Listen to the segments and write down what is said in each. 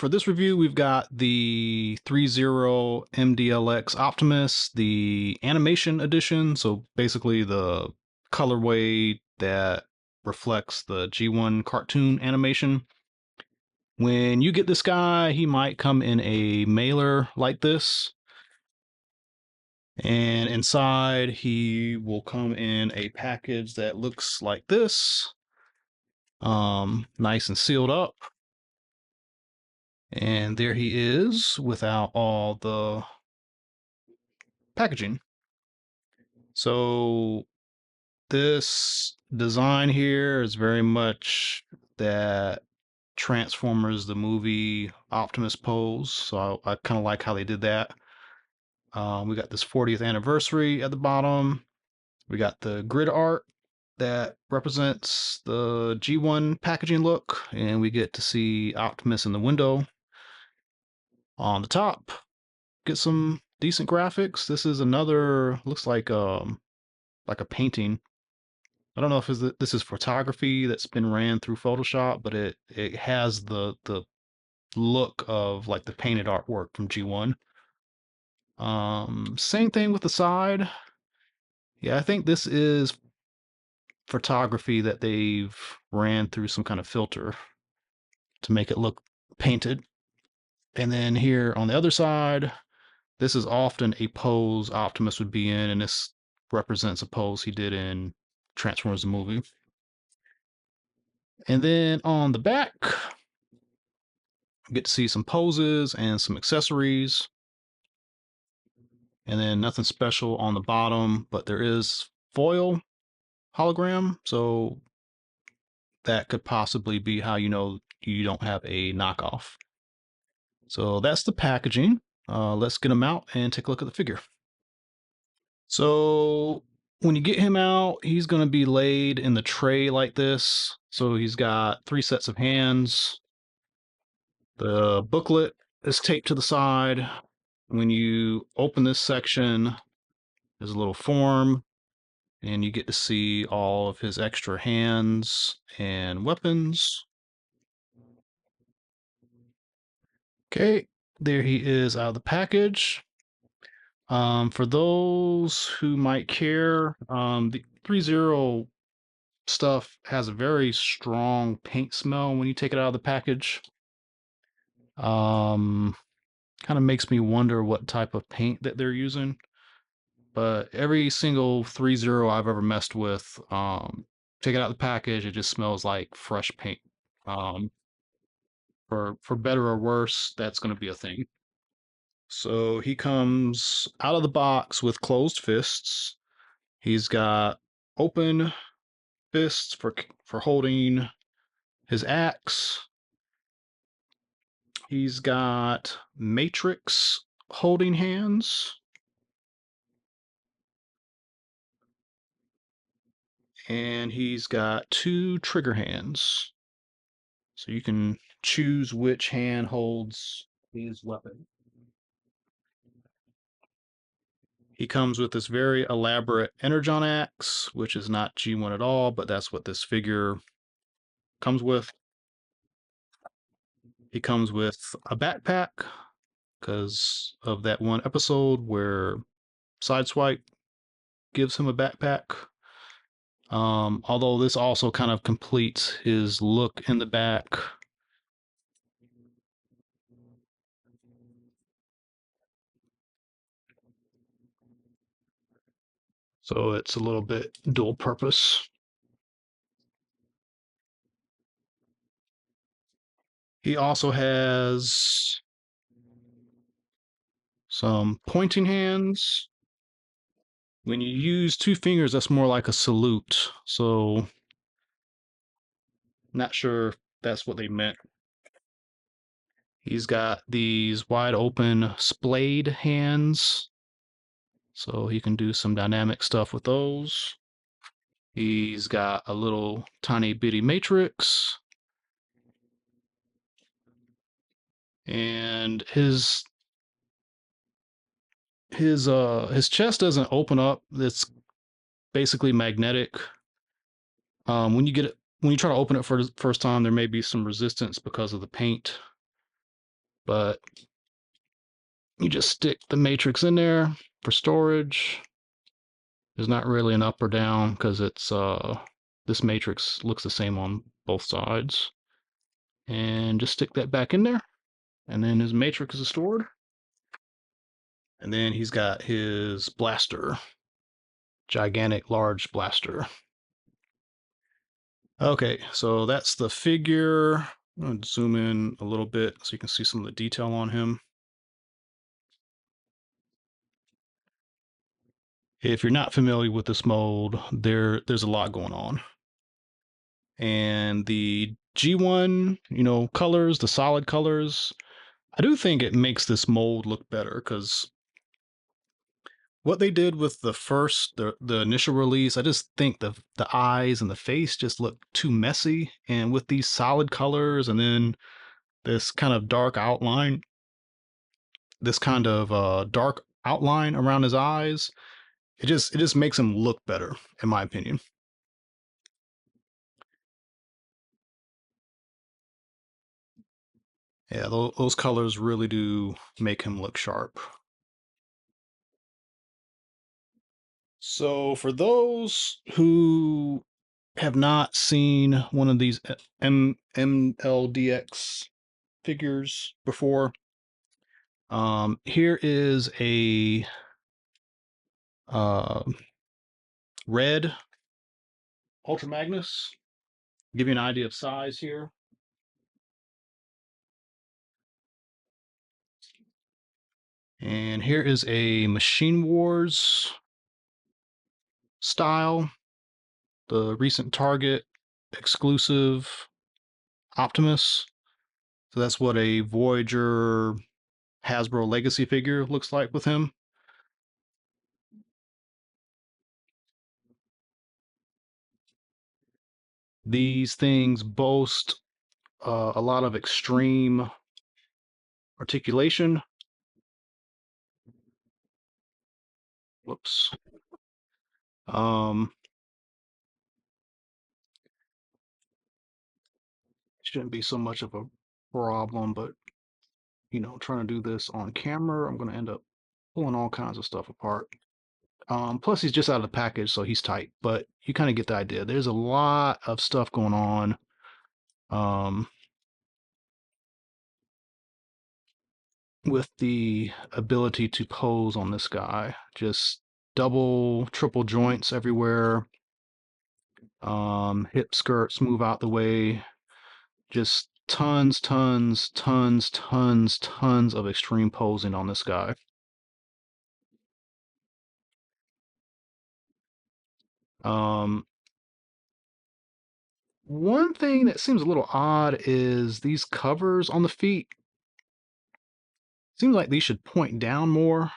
for this review, we've got the 3.0 MDLX Optimus, the animation edition. So basically the colorway that reflects the G1 cartoon animation. When you get this guy, he might come in a mailer like this. And inside, he will come in a package that looks like this. Nice and sealed up. And there he is without all the packaging. So this design here is very much that Transformers the movie Optimus pose. So I kind of like how they did that. We got this 40th anniversary at the bottom. We got the grid art that represents the G1 packaging look, and we get to see Optimus in the window. On the top, get some decent graphics. This is another, looks like a painting. I don't know if this is photography that's been ran through Photoshop, but it has the look of like the painted artwork from G1. Same thing with the side. Yeah, I think this is photography that they've ran through some kind of filter to make it look painted. And then here on the other side, this is often a pose Optimus would be in, and this represents a pose he did in Transformers the movie. And then on the back, get to see some poses and some accessories. And then nothing special on the bottom, but there is foil hologram, so that could possibly be how you know you don't have a knockoff. So that's the packaging. Let's get him out and take a look at the figure. So when you get him out, he's going to be laid in the tray like this. So he's got 3 sets of hands. The booklet is taped to the side. When you open this section, there's a little form, and you get to see all of his extra hands and weapons. Okay, there he is out of the package. For those who might care, the 3.0 stuff has a very strong paint smell when you take it out of the package. Kind of makes me wonder what type of paint that they're using. But every single 3.0 I've ever messed with, take it out of the package, it just smells like fresh paint. For better or worse, that's going to be a thing. So he comes out of the box with closed fists. He's got open fists for holding his axe. He's got matrix holding hands. And he's got 2 trigger hands. So you can choose which hand holds his weapon. He comes with this very elaborate Energon axe, which is not G1 at all, but that's what this figure comes with. He comes with a backpack because of that one episode where Sideswipe gives him a backpack. Although this also kind of completes his look in the back. So it's a little bit dual purpose. He also has some pointing hands. When you use 2 fingers, that's more like a salute. So, not sure if that's what they meant. He's got these wide open splayed hands. So he can do some dynamic stuff with those. He's got a little tiny bitty matrix. And his chest doesn't open up. It's basically magnetic. When you try to open it for the first time, there may be some resistance because of the paint. But you just stick the matrix in there for storage. There's not really an up or down because it's this matrix looks the same on both sides. And just stick that back in there, and then his matrix is stored. And then he's got his blaster, gigantic large blaster. Okay, so that's the figure. I'm going to zoom in a little bit so you can see some of the detail on him. If you're not familiar with this mold, there's a lot going on. And the G1, colors, the solid colors, I do think it makes this mold look better because what they did with the initial release, I just think the eyes and the face just look too messy. And with these solid colors and then this kind of dark outline, this kind of dark outline around his eyes, it just makes him look better, in my opinion. Yeah, those colors really do make him look sharp. So for those who have not seen one of these MLDX figures before, here is a uh, red Ultra Magnus. Give you an idea of size here. And here is a Machine Wars style, the recent Target exclusive Optimus. So that's what a Voyager Hasbro Legacy figure looks like with him. These things boast a lot of extreme articulation. Whoops. Um, shouldn't be so much of a problem, but trying to do this on camera, I'm going to end up pulling all kinds of stuff apart. Plus, he's just out of the package, so he's tight, but you kind of get the idea. There's a lot of stuff going on. Um, with the ability to pose on this guy, just double, triple joints everywhere. Hip skirts move out the way. Just tons, tons, tons, tons, tons of extreme posing on this guy. Um, One thing that seems a little odd is these covers on the feet. Seems like these should point down more.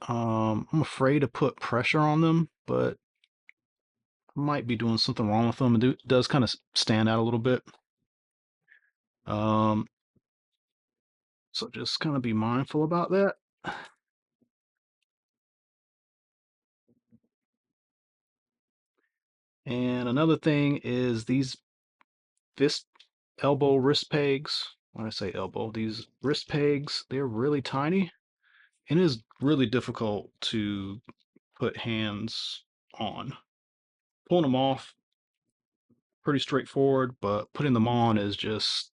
I'm afraid to put pressure on them, but I might be doing something wrong with them. It does kind of stand out a little bit. Um, so just kind of be mindful about that. And another thing is these fist, elbow, wrist pegs. When I say elbow, these wrist pegs, they're really tiny. And it is really difficult to put hands on. Pulling them off, pretty straightforward, but putting them on is just,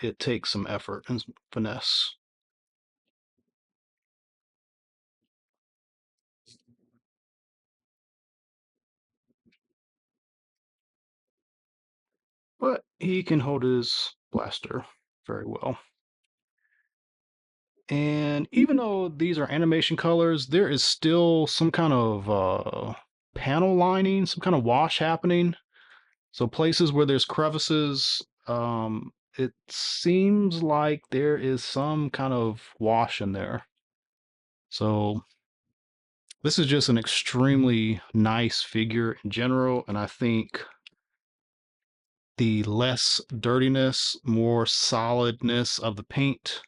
it takes some effort and some finesse. But he can hold his blaster very well. And even though these are animation colors, there is still some kind of panel lining, some kind of wash happening. So places where there's crevices, it seems like there is some kind of wash in there. So this is just an extremely nice figure in general, and I think the less dirtiness, more solidness of the paint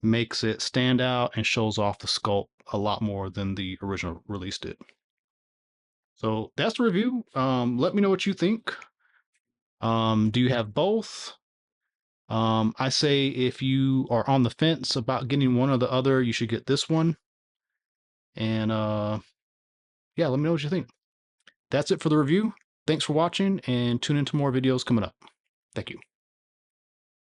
makes it stand out and shows off the sculpt a lot more than the original release did. So that's the review. Let me know what you think. Do you have both? I say if you are on the fence about getting one or the other, you should get this one. And yeah, let me know what you think. That's it for the review. Thanks for watching, and tune into more videos coming up. Thank you.